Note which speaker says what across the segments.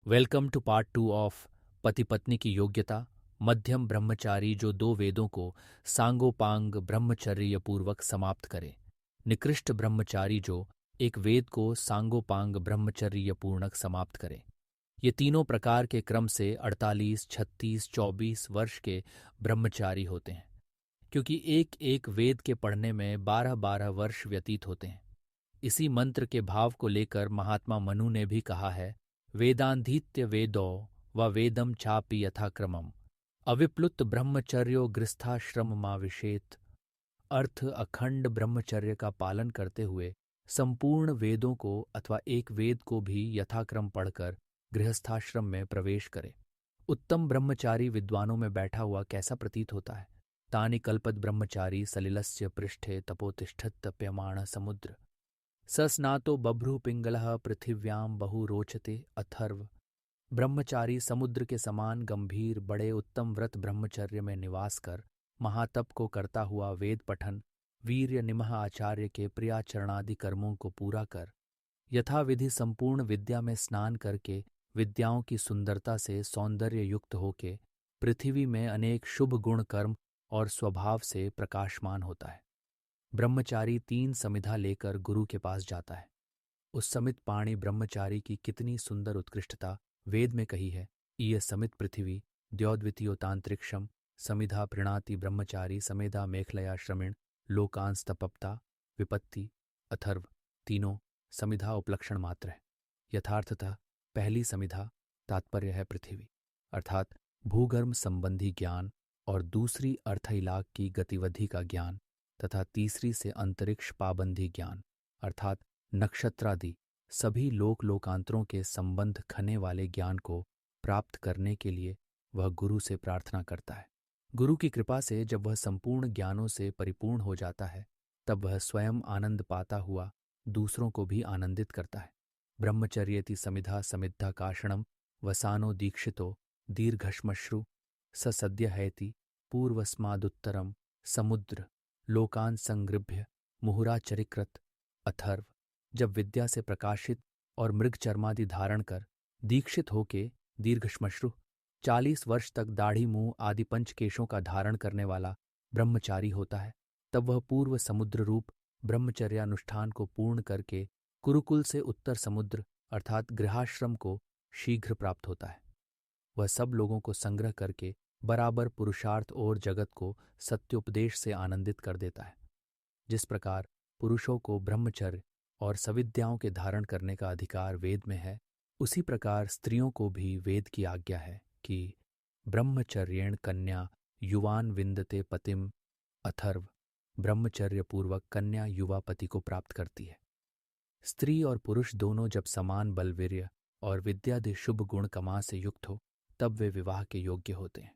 Speaker 1: Welcome two part 2 of पति पत्नी की योग्यता। मध्यम ब्रह्मचारी जो दो वेदों को सांगोपांग ब्रह्मचर्य पूर्वक समाप्त करे। निकृष्ट ब्रह्मचारी जो एक वेद को सांगोपांग ब्रह्मचर्य पूर्णक समाप्त करे। ये तीनों प्रकार के क्रम से 48, 36, 24 वर्ष के ब्रह्मचारी होते हैं, क्योंकि एक एक वेद के पढ़ने में 12-12 वर्ष व्यतीत होते हैं। इसी मंत्र के भाव को लेकर महात्मा मनु ने भी कहा है, वेदांधीत्य वेदो व वेदम चापि यथाक्रमम अविप्लुत ब्रह्मचर्यो गृहस्थाश्रममाविशेत। अर्थ अखंड ब्रह्मचर्य का पालन करते हुए संपूर्ण वेदों को अथवा एक वेद को भी यथाक्रम पढ़कर गृहस्थाश्रम में प्रवेश करे। उत्तम ब्रह्मचारी विद्वानों में बैठा हुआ कैसा प्रतीत होता है। तानि कल्पत ब्रह्मचारी सलिलस्य पृष्ठे तपोतिष्ठत तप्यमाण समुद्र सस्नातो बभ्रू पिंगलः पृथिव्याम बहु रोचते अथर्व। ब्रह्मचारी समुद्र के समान गंभीर बड़े उत्तम व्रत ब्रह्मचर्य में निवास कर महातप को करता हुआ वेद पठन वीर्य निमह आचार्य के प्रियाचरणादि कर्मों को पूरा कर यथाविधि संपूर्ण विद्या में स्नान करके विद्याओं की सुंदरता से सौंदर्य युक्त होके पृथ्वी में अनेक शुभ गुण कर्म और स्वभाव से प्रकाशमान होता है। ब्रह्मचारी 3 समिधा लेकर गुरु के पास जाता है। उस समित पाणी ब्रह्मचारी की कितनी सुंदर उत्कृष्टता वेद में कही है। ईय समित पृथ्वी द्यौद्वितीयोतांतरिक्षम समिधा प्रीणाति ब्रह्मचारी समेधा मेखलया श्रमिण लोकांस्तपप्ता विपत्ति अथर्व। तीनों समिधा उपलक्षण मात्र है। यथार्थतः पहली समिधा तात्पर्य है पृथ्वी अर्थात भूगर्भ संबंधी ज्ञान, और दूसरी अर्थ इलाक की गतिविधि का ज्ञान, तथा तीसरी से अंतरिक्ष पाबंदी ज्ञान अर्थात नक्षत्रादि सभी लोकांतरों के संबंध खने वाले ज्ञान को प्राप्त करने के लिए वह गुरु से प्रार्थना करता है। गुरु की कृपा से जब वह संपूर्ण ज्ञानों से परिपूर्ण हो जाता है, तब वह स्वयं आनंद पाता हुआ दूसरों को भी आनंदित करता है। ब्रह्मचर्येति समिधा समिद्धा काषणम वसानो दीक्षितो दीर्घश्मश्रु ससद्य हैति पूर्वस्मादुत्तरम समुद्र लोकान संगृभ्य मुहुराचरिकृत अथर्व। जब विद्या से प्रकाशित और मृग चर्मादि धारण कर दीक्षित होके दीर्घश्मश्रु 40 वर्ष तक दाढ़ी मुंह आदि पंचकेशों का धारण करने वाला ब्रह्मचारी होता है, तब वह पूर्व समुद्र रूप ब्रह्मचर्यानुष्ठान को पूर्ण करके कुरुकुल से उत्तर समुद्र अर्थात गृहाश्रम को शीघ्र प्राप्त होता है। वह सब लोगों को संग्रह करके बराबर पुरुषार्थ और जगत को सत्योपदेश से आनंदित कर देता है। जिस प्रकार पुरुषों को ब्रह्मचर्य और सविद्याओं के धारण करने का अधिकार वेद में है, उसी प्रकार स्त्रियों को भी वेद की आज्ञा है कि ब्रह्मचर्येण कन्या युवान विंदते पतिम अथर्व। ब्रह्मचर्य पूर्वक कन्या युवा पति को प्राप्त करती है। स्त्री और पुरुष दोनों जब समान बलवीर्य और विद्यादि शुभ गुण कमा से युक्त हो, तब वे विवाह के योग्य होते हैं।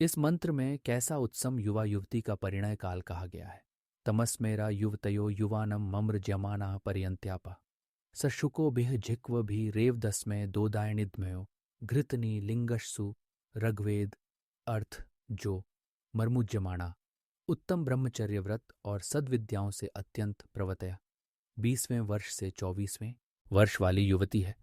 Speaker 1: इस मंत्र में कैसा उत्सम युवा युवती का परिणय काल कहा गया है। तमस्मेरा युवतयो युवानम मम्रज्यमाना पर्यंत्यापा सशुको बिह झिक्व भी रेवदस्मय दोदायनिद्मयो घृतनी लिंगशु ऋग्वेद। अर्थ जो मर्मुज्यमाणा उत्तम ब्रह्मचर्य व्रत और सद्विद्याओं से अत्यंत प्रवतया 20वें वर्ष से 24वें वर्ष वाली युवती है।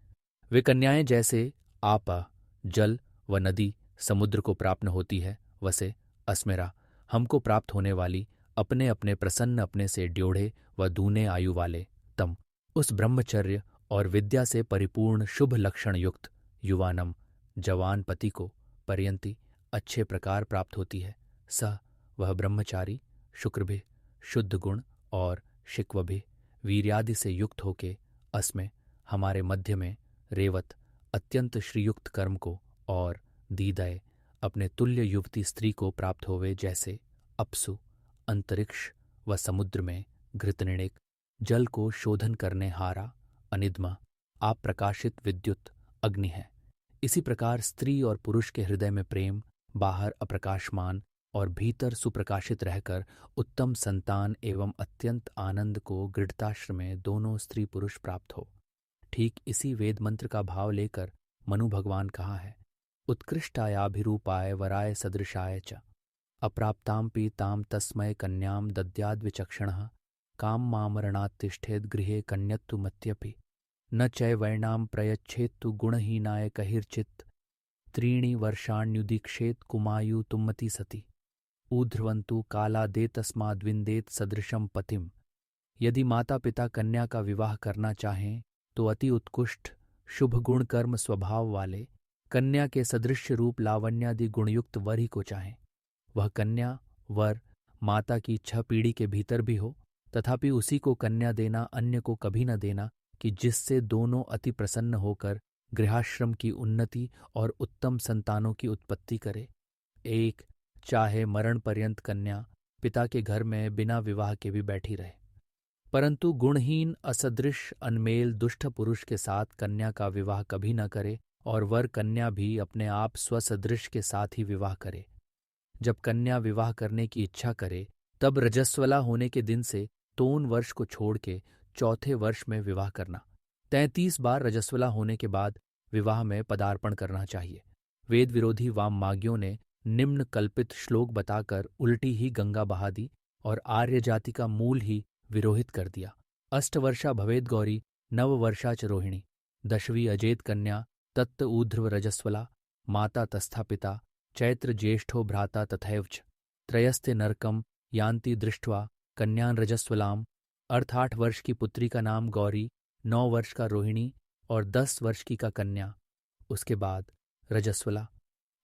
Speaker 1: वे कन्याएं जैसे आपा जल व नदी समुद्र को प्राप्त होती है, वसे अस्मेरा हमको प्राप्त होने वाली अपने अपने प्रसन्न अपने से ड्योढ़े व दूने आयु वाले तम उस ब्रह्मचर्य और विद्या से परिपूर्ण शुभ लक्षण युक्त युवानम जवान पति को पर्यंती अच्छे प्रकार प्राप्त होती है। स वह ब्रह्मचारी शुक्रभि शुद्ध गुण और शिक्वभि वीर्यादि से युक्त होके अस्में हमारे मध्य में रेवत अत्यंत श्रीयुक्त कर्म को और दीदय अपने तुल्य युवती स्त्री को प्राप्त होवे, जैसे अप्सु अंतरिक्ष व समुद्र में घृतनिणिक जल को शोधन करने हारा अनिद्मा आप प्रकाशित विद्युत अग्नि है। इसी प्रकार स्त्री और पुरुष के हृदय में प्रेम बाहर अप्रकाशमान और भीतर सुप्रकाशित रहकर उत्तम संतान एवं अत्यंत आनंद को गृढ़ताश्र में दोनों स्त्री पुरुष प्राप्त हो। ठीक इसी वेद मंत्र का भाव लेकर मनु भगवान कहा है, उत्कृष्टायाभिरूपाय वराय सदृशाय च अप्राप्ताम्पि ताम तस्मै कन्याम दद्याद्विचक्षणः काम मामरणात्तिष्ठेद गृहे कन्यत्वमत्यपि न चैवैणां प्रयच्छेत्तु गुणहीनाय कहिर्चित् त्रीणि वर्षाण्युदीक्षेत् कुमायुतुमति सति ऊर्ध्वन्तु कालादेतस्माद्विन्देत सदृशं पतिम। यदि माता पिता कन्या का विवाह करना चाहें तो अति उत्कृष्ट शुभ गुण कर्म स्वभाव वाले कन्या के सदृश रूप लावण्यादि गुणयुक्त वर ही को चाहें। वह कन्या वर माता की 6 पीढ़ी के भीतर भी हो, तथापि उसी को कन्या देना, अन्य को कभी न देना, कि जिससे दोनों अति प्रसन्न होकर गृहाश्रम की उन्नति और उत्तम संतानों की उत्पत्ति करे। एक चाहे मरण पर्यंत कन्या पिता के घर में बिना विवाह के भी बैठी रहे, परंतु गुणहीन असदृश अनमेल दुष्ट पुरुष के साथ कन्या का विवाह कभी न करे, और वर कन्या भी अपने आप स्वसदृश के साथ ही विवाह करे। जब कन्या विवाह करने की इच्छा करे तब रजस्वला होने के दिन से 3 वर्ष को छोड़ के 4थे वर्ष में विवाह करना। 33 बार रजस्वला होने के बाद विवाह में पदार्पण करना चाहिए। वेद विरोधी वाममार्गियों ने निम्न कल्पित श्लोक बताकर उल्टी ही गंगा बहा दी और आर्य जाति का मूल ही विरोहित कर दिया। 8 वर्षा भवेद गौरी, 9 वर्षा च रोहिणी, 10वीं अजेत कन्या तत्त ऊर्ध्व रजस्वला, माता तस्था पिता चैत्र ज्येष्ठो भ्राता तथैव च, त्रयस्ते नरकम यान्ति दृष्ट्वा कन्यान रजस्वलाम। 8 वर्ष की पुत्री का नाम गौरी, 9 वर्ष का रोहिणी और 10 वर्ष की का कन्या, उसके बाद रजस्वला।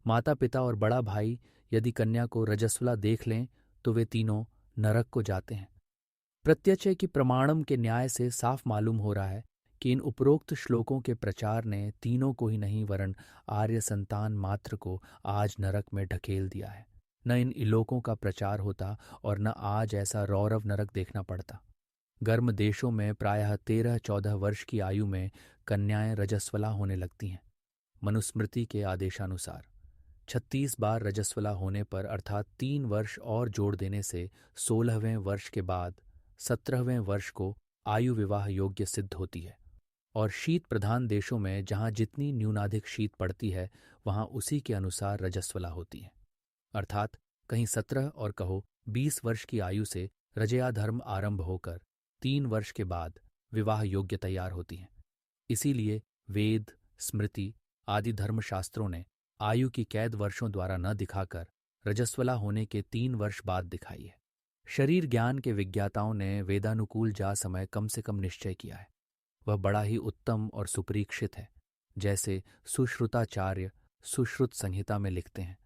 Speaker 1: माता पिता और बड़ा भाई यदि कन्या को रजस्वला देख लें तो वे तीनों नरक को जाते हैं। प्रत्यक्षय की प्रमाणम के न्याय से साफ मालूम हो रहा है कि इन उपरोक्त श्लोकों के प्रचार ने तीनों को ही नहीं वरन आर्य संतान मात्र को आज नरक में ढकेल दिया है। न इन इलोकों का प्रचार होता और न आज ऐसा रौरव नरक देखना पड़ता। गर्म देशों में प्रायः 13-14 वर्ष की आयु में कन्याएं रजस्वला होने लगती हैं। मनुस्मृति के आदेशानुसार 36 बार रजस्वला होने पर अर्थात 3 वर्ष और जोड़ देने से 16वें वर्ष के बाद 17वें वर्ष को आयु विवाह योग्य सिद्ध होती है। और शीत प्रधान देशों में जहाँ जितनी न्यूनाधिक शीत पड़ती है वहाँ उसी के अनुसार रजस्वला होती है, अर्थात कहीं 17 और कहो 20 वर्ष की आयु से रजया धर्म आरंभ होकर 3 वर्ष के बाद विवाह योग्य तैयार होती हैं। इसीलिए वेद, स्मृति आदि धर्मशास्त्रों ने आयु की कैद वर्षों द्वारा न दिखाकर रजस्वला होने के 3 वर्ष बाद दिखाई है। शरीर ज्ञान के विज्ञाताओं ने वेदानुकूल जा समय कम से कम निश्चय किया है। वह बड़ा ही उत्तम और सुपरीक्षित है। जैसे सुश्रुताचार्य सुश्रुत संहिता में लिखते हैं,